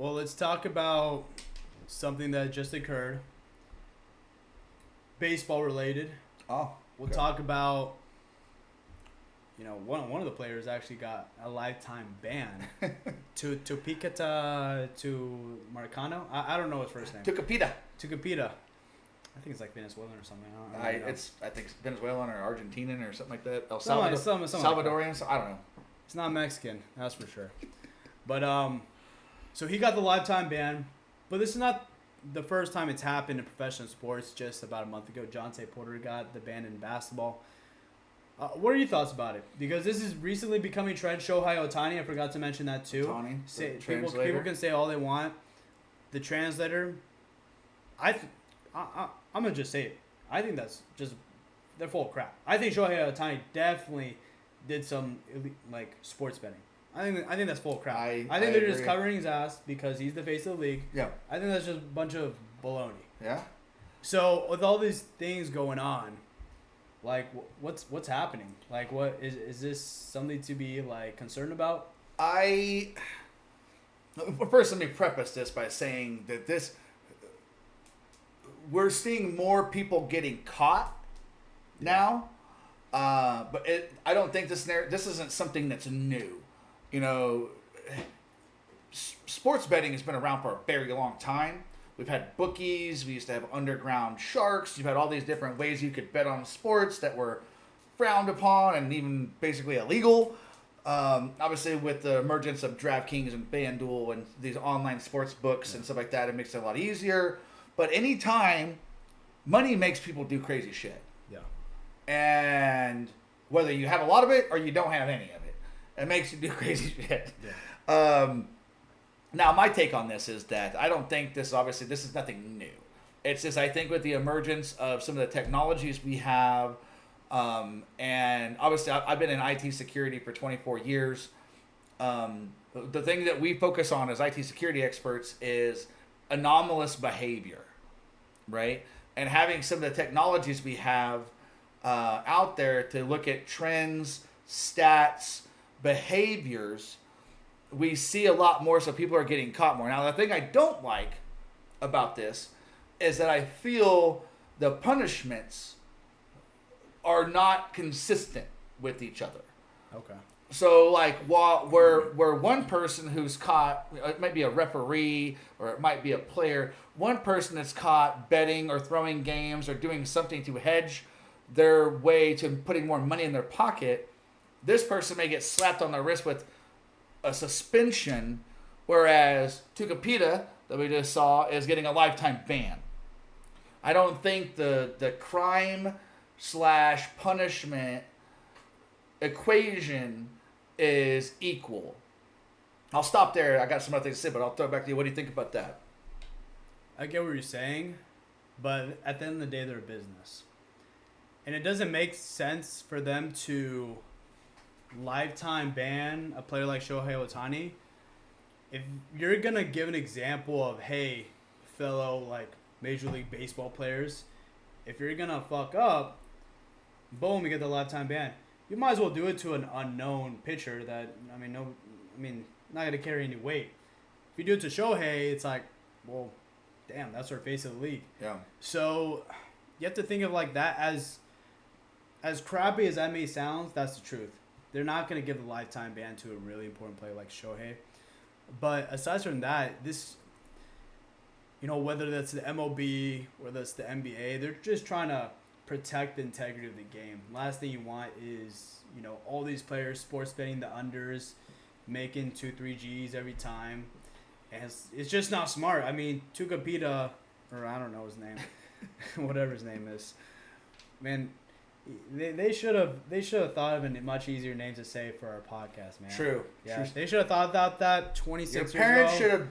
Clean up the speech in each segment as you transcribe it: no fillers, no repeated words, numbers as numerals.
Well, let's talk about something that just occurred. Baseball related. Oh, We'll talk about, one of the players actually got a lifetime ban. to Picata to Marcano. I don't know his first name. To Capita. I think it's like Venezuelan or something. I don't know. I think it's Venezuelan or Argentinian or something like that. Something Salvadorian. like that. I don't know. It's not Mexican, that's for sure. But so he got the lifetime ban, but this is not the first time it's happened in professional sports. Just about a month ago, Jonte Porter got the ban in basketball. What are your thoughts about it? Because this is recently becoming trend. Shohei Ohtani, I forgot to mention that too. People can say all they want. The translator, I'm gonna just say it. I think that's just they're full of crap. I think Shohei Ohtani definitely did some sports betting. I think that's full of crap. I think they're just covering his ass because he's the face of the league. Yeah. I think that's just a bunch of baloney. Yeah. So with all these things going on, like what's happening? Like what is this something to be like concerned about? First, let me preface this by saying that we're seeing more people getting caught now, but I don't think this isn't something that's new. Sports betting has been around for a very long time. We've had bookies. We used to have underground sharks. You've had all these different ways you could bet on sports that were frowned upon and even basically illegal. Obviously, with the emergence of DraftKings and FanDuel and these online sports books and stuff like that, it makes it a lot easier. But anytime money makes people do crazy shit. Yeah. And whether you have a lot of it or you don't have any of it, it makes you do crazy shit. Yeah. Now, my take on this is that I don't think this is nothing new. It's just, I think with the emergence of some of the technologies we have, and obviously I've been in IT security for 24 years. The thing that we focus on as IT security experts is anomalous behavior, right? And having some of the technologies we have out there to look at trends, stats, behaviors, we see a lot more, so people are getting caught more. Now, the thing I don't like about this is that I feel the punishments are not consistent with each other. Okay. So, where one person who's caught, it might be a referee or it might be a player, one person that's caught betting or throwing games or doing something to hedge their way to putting more money in their pocket, this person may get slapped on the wrist with a suspension, whereas Tucapita, that we just saw, is getting a lifetime ban. I don't think the crime / punishment equation is equal. I'll stop there. I got some other things to say, but I'll throw it back to you. What do you think about that? I get what you're saying, but at the end of the day, they're a business. And it doesn't make sense for them to lifetime ban a player like Shohei Ohtani. If you're going to give an example of, hey, fellow Major League Baseball players, if you're going to fuck up, boom, you get the lifetime ban. You might as well do it to an unknown pitcher that, not going to carry any weight. If you do it to Shohei, it's like, well, damn, that's our face of the league. Yeah. So you have to think of that as crappy as that may sound, that's the truth. They're not going to give the lifetime ban to a really important player like Shohei. But aside from that, this, whether that's the MLB or that's the NBA, they're just trying to protect the integrity of the game. Last thing you want is, all these players sports betting the unders, making 2-3 G's every time. And it's just not smart. Tucapita, or I don't know his name, whatever his name is, man. They should have thought of a much easier name to say for our podcast, man. True. Yeah, True. They should have thought about that 26 years ago. Your parents should have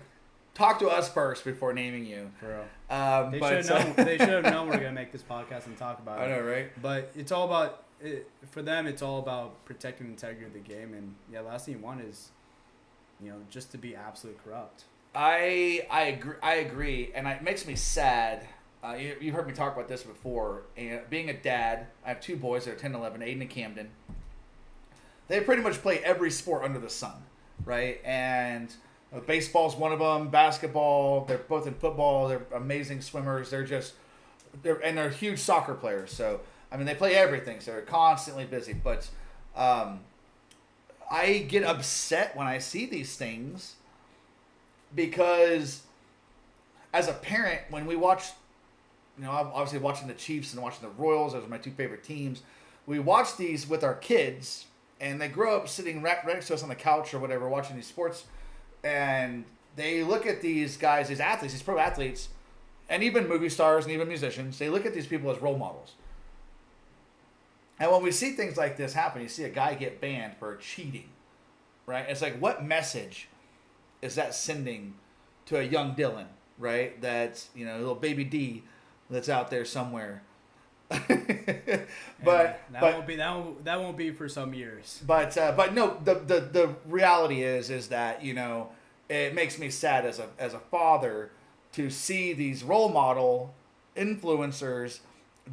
talked to us first before naming you. For real. They should have known we're gonna make this podcast and talk about it. I know, right? But it's all about for them. It's all about protecting the integrity of the game, and last thing you want is, just to be absolutely corrupt. I agree, and it makes me sad. You've heard me talk about this before. And being a dad, I have two boys that are 10 and 11, Aiden and Camden. They pretty much play every sport under the sun, right? And Baseball's one of them. Basketball. They're both in football. They're amazing swimmers. They're huge soccer players. So I mean, they play everything. So they're constantly busy. But I get upset when I see these things because as a parent, when we watch, obviously watching the Chiefs and watching the Royals, those are my two favorite teams. We watch these with our kids, and they grow up sitting right next to us on the couch or whatever, watching these sports, and they look at these guys, these athletes, these pro athletes, and even movie stars and even musicians. They look at these people as role models. And when we see things like this happen, you see a guy get banned for cheating, right? It's like, what message is that sending to a young Dylan, right? That's, little baby D that's out there somewhere. But that won't be for some years. But no, the reality is that, it makes me sad as a father to see these role model influencers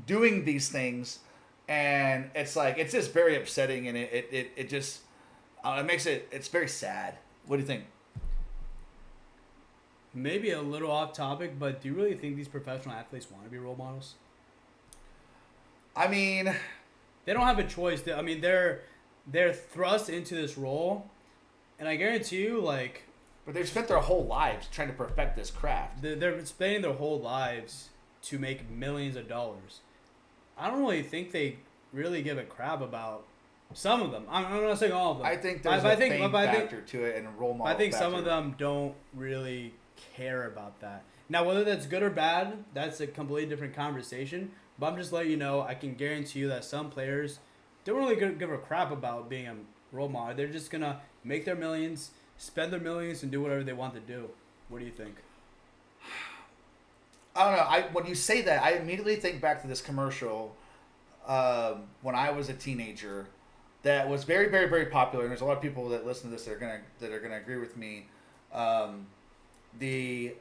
doing these things, and it's just very upsetting, and it just it's very sad. What do you think? Maybe a little off topic, but do you really think these professional athletes want to be role models? I mean, they don't have a choice. They're thrust into this role, and I guarantee you, but they've spent their whole lives trying to perfect this craft. They're spending their whole lives to make millions of dollars. I don't really think they really give a crap about some of them. I'm not saying all of them. I think there's a fame factor to it and a role model. I think factor. some of them don't really care about that. Now, whether that's good or bad, that's a completely different conversation. But I'm just letting you know, I can guarantee you that some players don't really give a crap about being a role model. They're just going to make their millions, spend their millions, and do whatever they want to do. What do you think? I don't know. When you say that, I immediately think back to this commercial when I was a teenager that was very, very, very popular. And there's a lot of people that listen to this that are gonna agree with me. It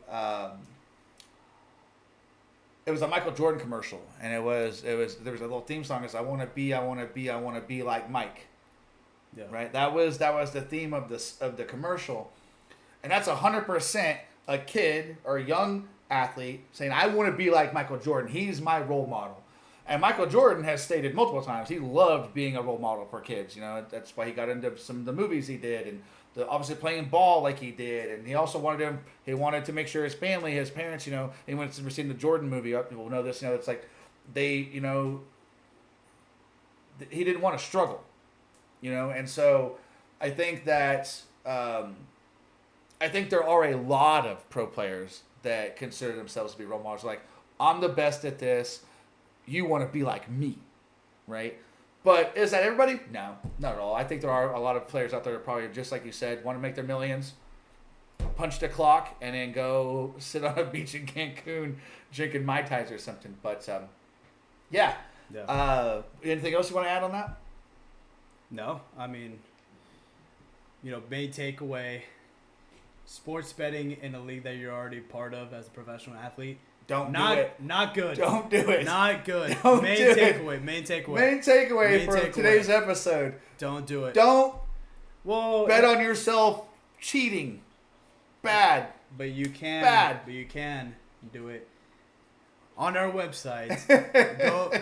was a Michael Jordan commercial, and there was a little theme song. It's I want to be like Mike. Yeah. Right. That was the theme of the commercial, and that's 100% a kid or a young athlete saying I want to be like Michael Jordan. He's my role model, and Michael Jordan has stated multiple times he loved being a role model for kids. That's why he got into some of the movies he did, and obviously playing ball like he did, and he also wanted to make sure his family, his parents, anyone that's ever seen the Jordan movie, people know this, it's like they, he didn't want to struggle, and so I think that I think there are a lot of pro players that consider themselves to be role models. Like, I'm the best at this. You want to be like me, right? But is that everybody? No, not at all. I think there are a lot of players out there that probably, just like you said, want to make their millions, punch the clock, and then go sit on a beach in Cancun drinking Mai Tais or something. But, yeah. Anything else you want to add on that? No. Main takeaway, sports betting in a league that you're already part of as a professional athlete. Do it. Not good. Don't do it. Not good. Main takeaway for today's episode. Don't do it. Don't bet on yourself cheating. Bad. But you can. Bad. But you can do it on our website. Go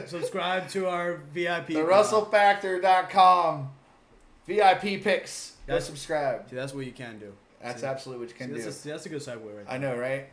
subscribe to our VIP. TheRussellFactor.com. VIP picks. Go subscribe. See, that's what you can do. That's absolutely what you can do. That's a good segue right there. I know, right?